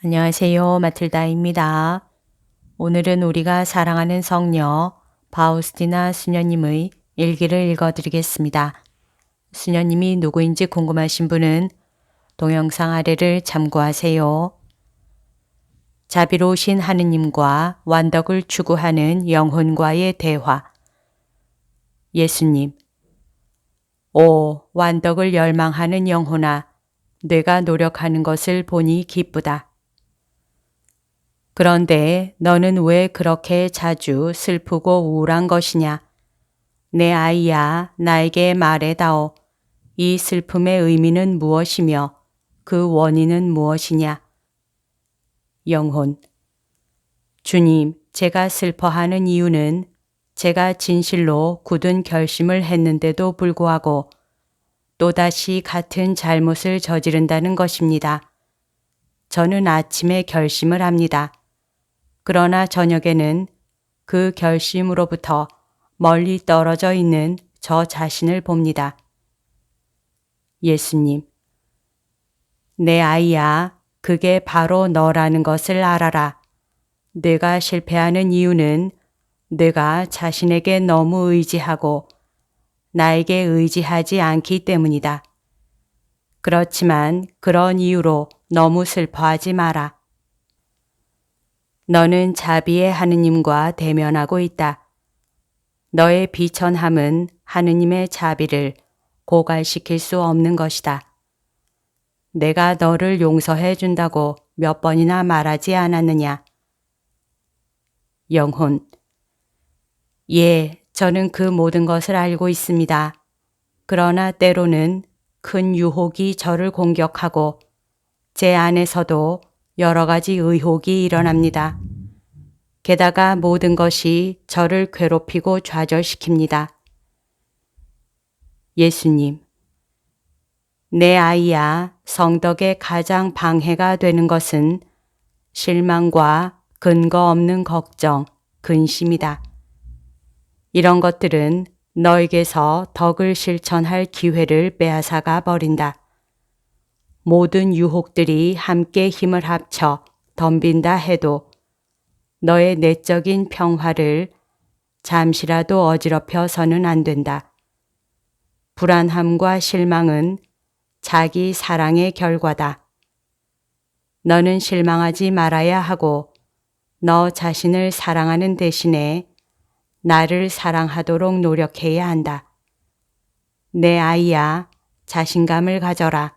안녕하세요. 마틸다입니다. 오늘은 우리가 사랑하는 성녀 바우스티나 수녀님의 일기를 읽어드리겠습니다. 수녀님이 누구인지 궁금하신 분은 동영상 아래를 참고하세요. 자비로우신 하느님과 완덕을 추구하는 영혼과의 대화. 예수님, 오 완덕을 열망하는 영혼아, 내가 노력하는 것을 보니 기쁘다. 그런데 너는 왜 그렇게 자주 슬프고 우울한 것이냐? 내 아이야, 나에게 말해다오. 이 슬픔의 의미는 무엇이며 그 원인은 무엇이냐? 영혼, 주님, 제가 슬퍼하는 이유는 제가 진실로 굳은 결심을 했는데도 불구하고 또다시 같은 잘못을 저지른다는 것입니다. 저는 아침에 결심을 합니다. 그러나 저녁에는 그 결심으로부터 멀리 떨어져 있는 저 자신을 봅니다. 예수님, 내 아이야, 그게 바로 너라는 것을 알아라. 내가 실패하는 이유는 내가 자신에게 너무 의지하고 나에게 의지하지 않기 때문이다. 그렇지만 그런 이유로 너무 슬퍼하지 마라. 너는 자비의 하느님과 대면하고 있다. 너의 비천함은 하느님의 자비를 고갈시킬 수 없는 것이다. 내가 너를 용서해 준다고 몇 번이나 말하지 않았느냐? 영혼, 예, 저는 그 모든 것을 알고 있습니다. 그러나 때로는 큰 유혹이 저를 공격하고 제 안에서도 여러 가지 의혹이 일어납니다. 게다가 모든 것이 저를 괴롭히고 좌절시킵니다. 예수님, 내 아이야, 성덕에 가장 방해가 되는 것은 실망과 근거 없는 걱정, 근심이다. 이런 것들은 너에게서 덕을 실천할 기회를 빼앗아가 버린다. 모든 유혹들이 함께 힘을 합쳐 덤빈다 해도 너의 내적인 평화를 잠시라도 어지럽혀서는 안 된다. 불안함과 실망은 자기 사랑의 결과다. 너는 실망하지 말아야 하고 너 자신을 사랑하는 대신에 나를 사랑하도록 노력해야 한다. 내 아이야, 자신감을 가져라.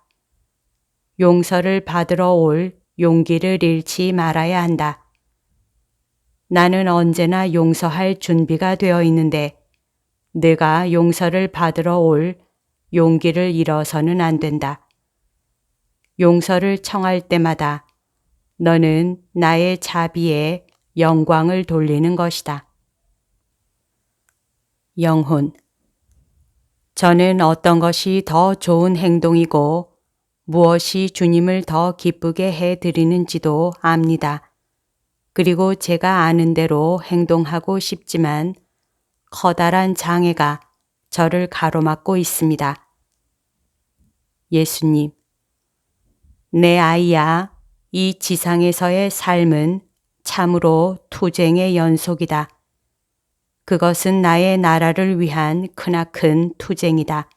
용서를 받으러 올 용기를 잃지 말아야 한다. 나는 언제나 용서할 준비가 되어 있는데 내가 용서를 받으러 올 용기를 잃어서는 안 된다. 용서를 청할 때마다 너는 나의 자비에 영광을 돌리는 것이다. 영혼, 저는 어떤 것이 더 좋은 행동이고 무엇이 주님을 더 기쁘게 해드리는지도 압니다. 그리고 제가 아는 대로 행동하고 싶지만 커다란 장애가 저를 가로막고 있습니다. 예수님, 내 아이야, 이 지상에서의 삶은 참으로 투쟁의 연속이다. 그것은 나의 나라를 위한 크나큰 투쟁이다.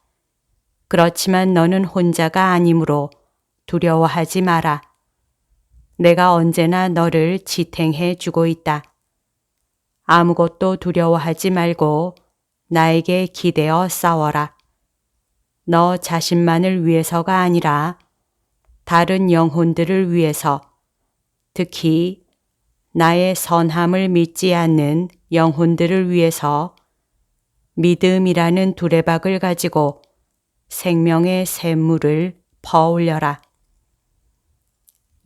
그렇지만 너는 혼자가 아니므로 두려워하지 마라. 내가 언제나 너를 지탱해 주고 있다. 아무것도 두려워하지 말고 나에게 기대어 싸워라. 너 자신만을 위해서가 아니라 다른 영혼들을 위해서, 특히 나의 선함을 믿지 않는 영혼들을 위해서 믿음이라는 두레박을 가지고 생명의 샘물을 퍼올려라.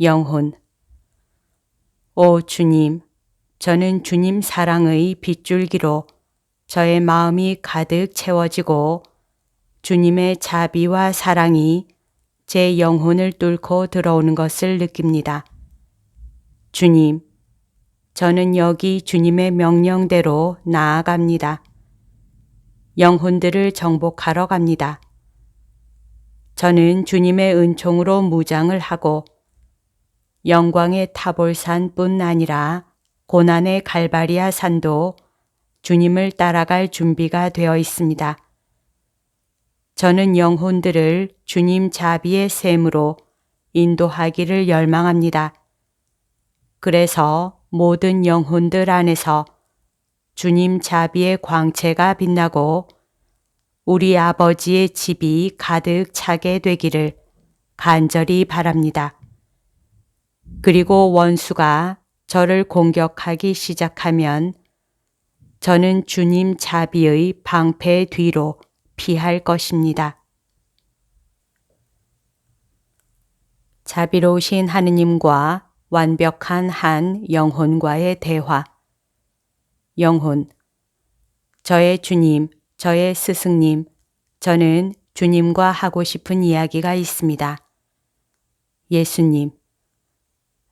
영혼, 오 주님, 저는 주님 사랑의 빗줄기로 저의 마음이 가득 채워지고 주님의 자비와 사랑이 제 영혼을 뚫고 들어오는 것을 느낍니다. 주님, 저는 여기 주님의 명령대로 나아갑니다. 영혼들을 정복하러 갑니다. 저는 주님의 은총으로 무장을 하고 영광의 타볼산뿐 아니라 고난의 갈바리아 산도 주님을 따라갈 준비가 되어 있습니다. 저는 영혼들을 주님 자비의 샘으로 인도하기를 열망합니다. 그래서 모든 영혼들 안에서 주님 자비의 광채가 빛나고 우리 아버지의 집이 가득 차게 되기를 간절히 바랍니다. 그리고 원수가 저를 공격하기 시작하면 저는 주님 자비의 방패 뒤로 피할 것입니다. 자비로우신 하느님과 완벽한 한 영혼과의 대화. 영혼, 저의 주님, 저의 스승님, 저는 주님과 하고 싶은 이야기가 있습니다. 예수님,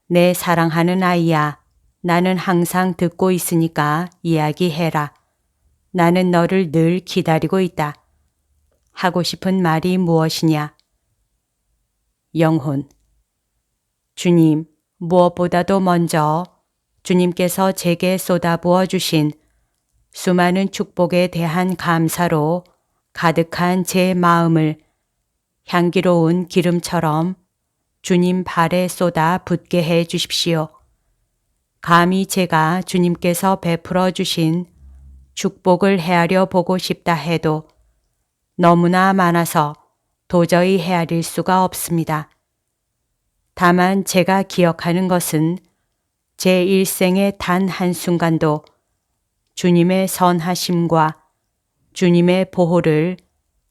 내 사랑하는 아이야, 나는 항상 듣고 있으니까 이야기해라. 나는 너를 늘 기다리고 있다. 하고 싶은 말이 무엇이냐? 영혼, 주님, 무엇보다도 먼저 주님께서 제게 쏟아부어 주신 수많은 축복에 대한 감사로 가득한 제 마음을 향기로운 기름처럼 주님 발에 쏟아 붓게 해 주십시오. 감히 제가 주님께서 베풀어 주신 축복을 헤아려 보고 싶다 해도 너무나 많아서 도저히 헤아릴 수가 없습니다. 다만 제가 기억하는 것은 제 일생의 단 한순간도 주님의 선하심과 주님의 보호를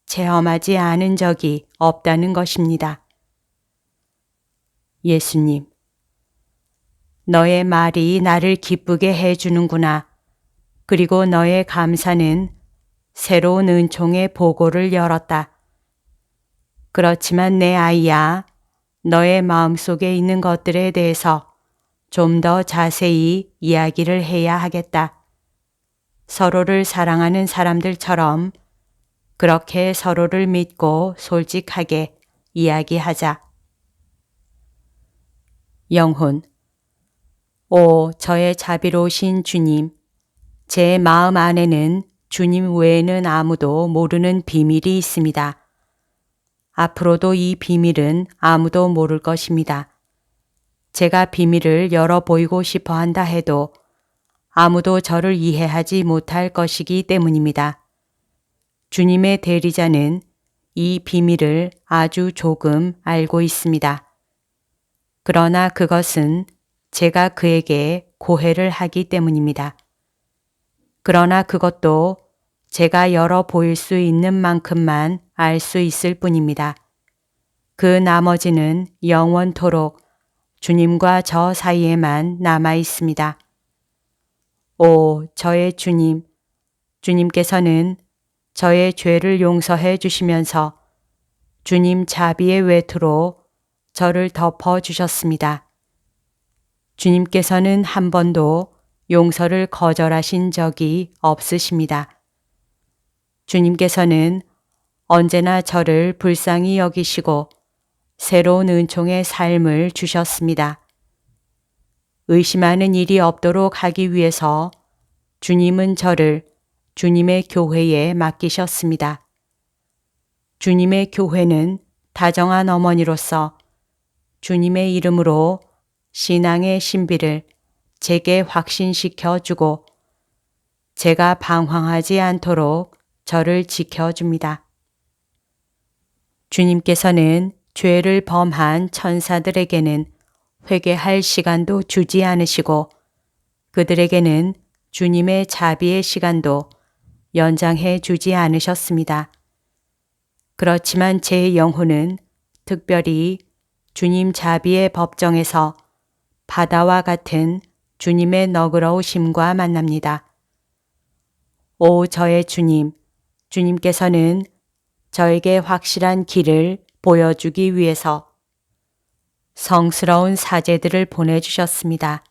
체험하지 않은 적이 없다는 것입니다. 예수님, 너의 말이 나를 기쁘게 해주는구나. 그리고 너의 감사는 새로운 은총의 보고를 열었다. 그렇지만 내 아이야, 너의 마음속에 있는 것들에 대해서 좀 더 자세히 이야기를 해야 하겠다. 서로를 사랑하는 사람들처럼 그렇게 서로를 믿고 솔직하게 이야기하자. 영혼, 오 저의 자비로우신 주님, 제 마음 안에는 주님 외에는 아무도 모르는 비밀이 있습니다. 앞으로도 이 비밀은 아무도 모를 것입니다. 제가 비밀을 열어 보이고 싶어 한다 해도 아무도 저를 이해하지 못할 것이기 때문입니다. 주님의 대리자는 이 비밀을 아주 조금 알고 있습니다. 그러나 그것은 제가 그에게 고해를 하기 때문입니다. 그러나 그것도 제가 열어 보일 수 있는 만큼만 알 수 있을 뿐입니다. 그 나머지는 영원토록 주님과 저 사이에만 남아 있습니다. 오, 저의 주님, 주님께서는 저의 죄를 용서해 주시면서 주님 자비의 외투로 저를 덮어 주셨습니다. 주님께서는 한 번도 용서를 거절하신 적이 없으십니다. 주님께서는 언제나 저를 불쌍히 여기시고 새로운 은총의 삶을 주셨습니다. 의심하는 일이 없도록 하기 위해서 주님은 저를 주님의 교회에 맡기셨습니다. 주님의 교회는 다정한 어머니로서 주님의 이름으로 신앙의 신비를 제게 확신시켜 주고 제가 방황하지 않도록 저를 지켜줍니다. 주님께서는 죄를 범한 천사들에게는 회개할 시간도 주지 않으시고 그들에게는 주님의 자비의 시간도 연장해 주지 않으셨습니다. 그렇지만 제 영혼은 특별히 주님 자비의 법정에서 바다와 같은 주님의 너그러우심과 만납니다. 오 저의 주님, 주님께서는 저에게 확실한 길을 보여주기 위해서 성스러운 사제들을 보내주셨습니다.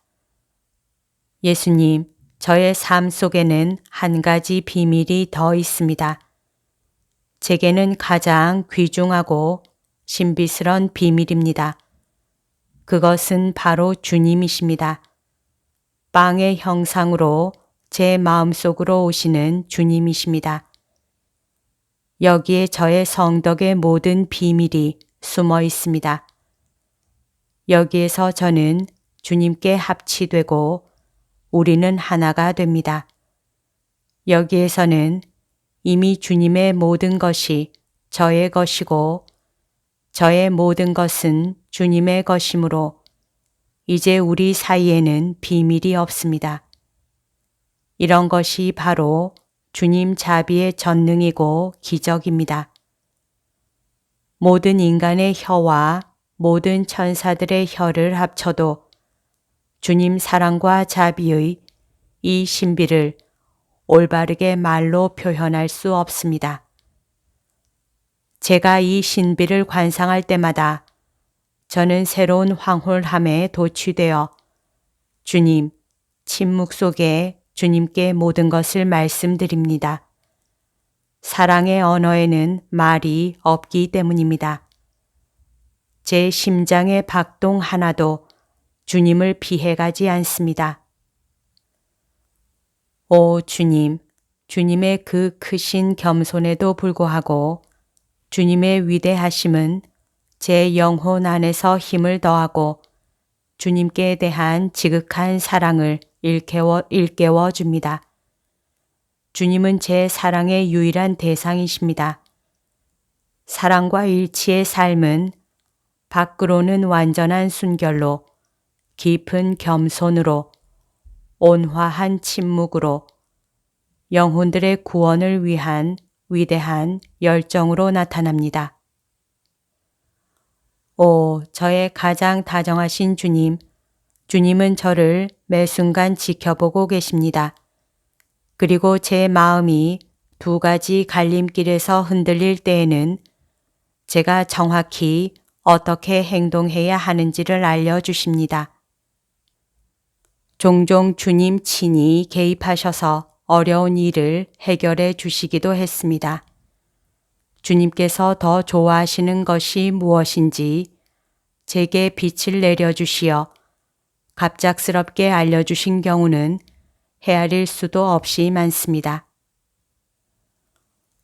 예수님, 저의 삶 속에는 한 가지 비밀이 더 있습니다. 제게는 가장 귀중하고 신비스런 비밀입니다. 그것은 바로 주님이십니다. 빵의 형상으로 제 마음속으로 오시는 주님이십니다. 여기에 저의 성덕의 모든 비밀이 숨어 있습니다. 여기에서 저는 주님께 합치되고 우리는 하나가 됩니다. 여기에서는 이미 주님의 모든 것이 저의 것이고 저의 모든 것은 주님의 것이므로 이제 우리 사이에는 비밀이 없습니다. 이런 것이 바로 주님 자비의 전능이고 기적입니다. 모든 인간의 혀와 모든 천사들의 혀를 합쳐도 주님 사랑과 자비의 이 신비를 올바르게 말로 표현할 수 없습니다. 제가 이 신비를 관상할 때마다 저는 새로운 황홀함에 도취되어 주님, 침묵 속에 주님께 모든 것을 말씀드립니다. 사랑의 언어에는 말이 없기 때문입니다. 제 심장의 박동 하나도 주님을 피해가지 않습니다. 오 주님, 주님의 그 크신 겸손에도 불구하고 주님의 위대하심은 제 영혼 안에서 힘을 더하고 주님께 대한 지극한 사랑을 일깨워 줍니다. 주님은 제 사랑의 유일한 대상이십니다. 사랑과 일치의 삶은 밖으로는 완전한 순결로, 깊은 겸손으로, 온화한 침묵으로, 영혼들의 구원을 위한 위대한 열정으로 나타납니다. 오, 저의 가장 다정하신 주님, 주님은 저를 매 순간 지켜보고 계십니다. 그리고 제 마음이 두 가지 갈림길에서 흔들릴 때에는 제가 정확히 어떻게 행동해야 하는지를 알려주십니다. 종종 주님 친히 개입하셔서 어려운 일을 해결해 주시기도 했습니다. 주님께서 더 좋아하시는 것이 무엇인지 제게 빛을 내려주시어 갑작스럽게 알려주신 경우는 헤아릴 수도 없이 많습니다.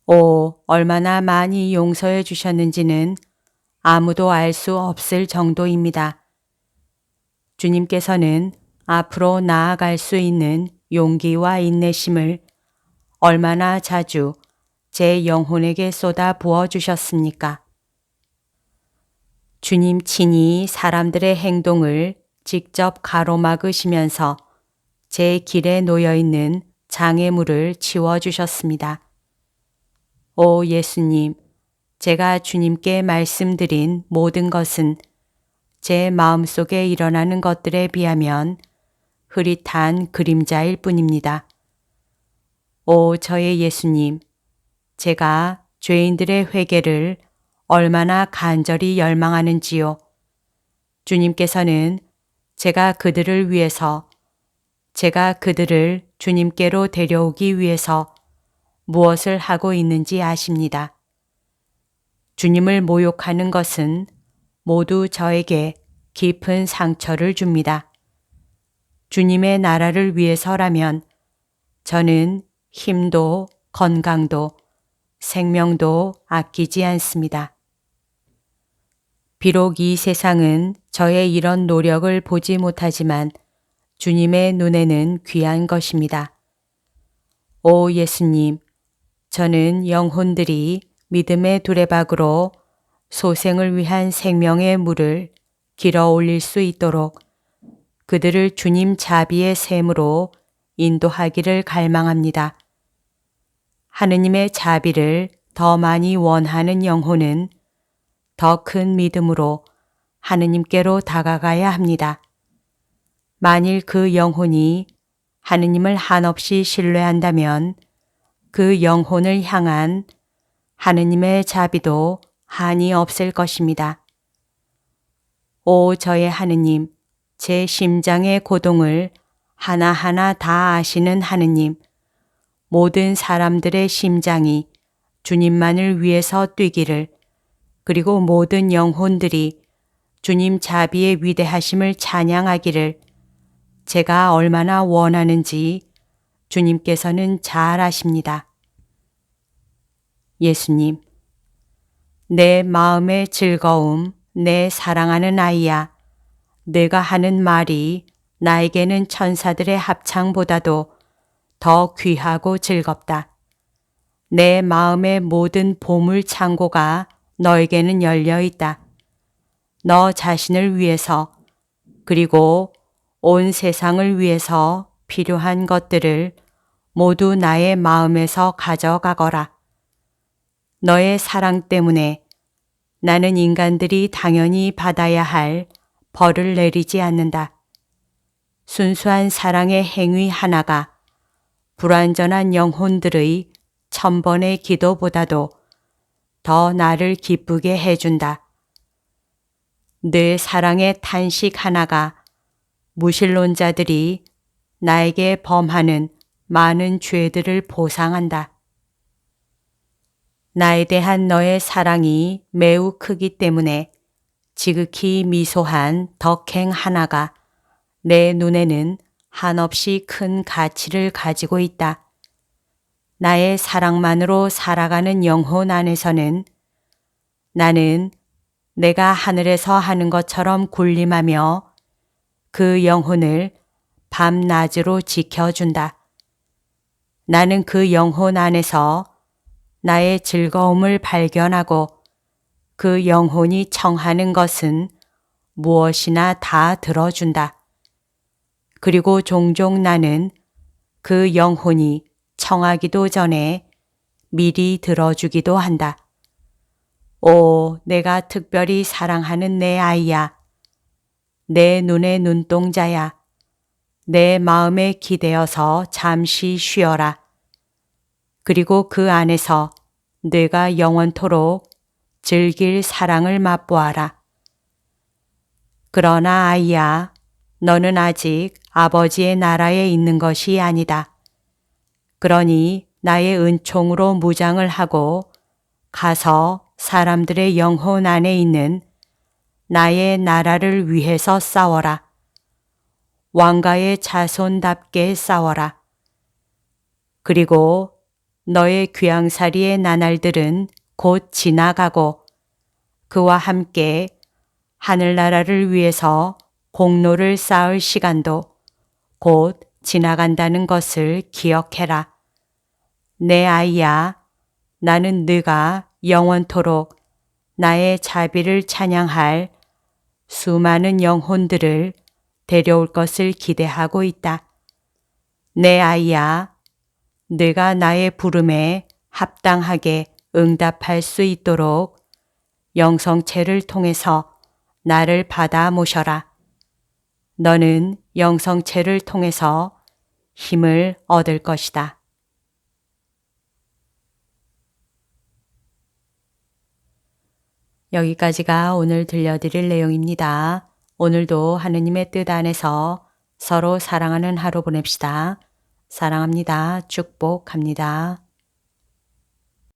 오, 얼마나 많이 용서해 주셨는지는 아무도 알 수 없을 정도입니다. 주님께서는 앞으로 나아갈 수 있는 용기와 인내심을 얼마나 자주 제 영혼에게 쏟아 부어 주셨습니까? 주님 친히 사람들의 행동을 직접 가로막으시면서 제 길에 놓여 있는 장애물을 치워주셨습니다. 오 예수님, 제가 주님께 말씀드린 모든 것은 제 마음속에 일어나는 것들에 비하면 흐릿한 그림자일 뿐입니다. 오 저의 예수님, 제가 죄인들의 회개를 얼마나 간절히 열망하는지요. 주님께서는 제가 그들을 위해서, 제가 그들을 주님께로 데려오기 위해서 무엇을 하고 있는지 아십니다. 주님을 모욕하는 것은 모두 저에게 깊은 상처를 줍니다. 주님의 나라를 위해서라면 저는 힘도 건강도 생명도 아끼지 않습니다. 비록 이 세상은 저의 이런 노력을 보지 못하지만 주님의 눈에는 귀한 것입니다. 오 예수님, 저는 영혼들이 믿음의 두레박으로 소생을 위한 생명의 물을 길어 올릴 수 있도록 그들을 주님 자비의 샘으로 인도하기를 갈망합니다. 하느님의 자비를 더 많이 원하는 영혼은 더 큰 믿음으로 하느님께로 다가가야 합니다. 만일 그 영혼이 하느님을 한없이 신뢰한다면 그 영혼을 향한 하느님의 자비도 한이 없을 것입니다. 오 저의 하느님, 제 심장의 고동을 하나하나 다 아시는 하느님, 모든 사람들의 심장이 주님만을 위해서 뛰기를, 그리고 모든 영혼들이 주님 자비의 위대하심을 찬양하기를 제가 얼마나 원하는지 주님께서는 잘 아십니다. 예수님, 내 마음의 즐거움, 내 사랑하는 아이야. 내가 하는 말이 나에게는 천사들의 합창보다도 더 귀하고 즐겁다. 내 마음의 모든 보물 창고가 너에게는 열려 있다. 너 자신을 위해서 그리고 온 세상을 위해서 필요한 것들을 모두 나의 마음에서 가져가거라. 너의 사랑 때문에 나는 인간들이 당연히 받아야 할 벌을 내리지 않는다. 순수한 사랑의 행위 하나가 불완전한 영혼들의 1000번의 기도보다도 더 나를 기쁘게 해준다. 내 사랑의 탄식 하나가 무신론자들이 나에게 범하는 많은 죄들을 보상한다. 나에 대한 너의 사랑이 매우 크기 때문에 지극히 미소한 덕행 하나가 내 눈에는 한없이 큰 가치를 가지고 있다. 나의 사랑만으로 살아가는 영혼 안에서는 나는 내가 하늘에서 하는 것처럼 군림하며 그 영혼을 밤낮으로 지켜준다. 나는 그 영혼 안에서 나의 즐거움을 발견하고 그 영혼이 청하는 것은 무엇이나 다 들어준다. 그리고 종종 나는 그 영혼이 청하기도 전에 미리 들어주기도 한다. 오, 내가 특별히 사랑하는 내 아이야. 내 눈의 눈동자야. 내 마음에 기대어서 잠시 쉬어라. 그리고 그 안에서 내가 영원토록 즐길 사랑을 맛보아라. 그러나 아이야, 너는 아직 아버지의 나라에 있는 것이 아니다. 그러니 나의 은총으로 무장을 하고 가서 사람들의 영혼 안에 있는 나의 나라를 위해서 싸워라. 왕가의 자손답게 싸워라. 그리고 너의 귀양살이의 나날들은 곧 지나가고 그와 함께 하늘나라를 위해서 공로를 쌓을 시간도 곧 지나간다는 것을 기억해라. 내 아이야, 나는 네가 영원토록 나의 자비를 찬양할 수많은 영혼들을 데려올 것을 기대하고 있다. 내 아이야, 네가 나의 부름에 합당하게 응답할 수 있도록 영성체를 통해서 나를 받아 모셔라. 너는 영성체를 통해서 힘을 얻을 것이다. 여기까지가 오늘 들려드릴 내용입니다. 오늘도 하느님의 뜻 안에서 서로 사랑하는 하루 보냅시다. 사랑합니다. 축복합니다.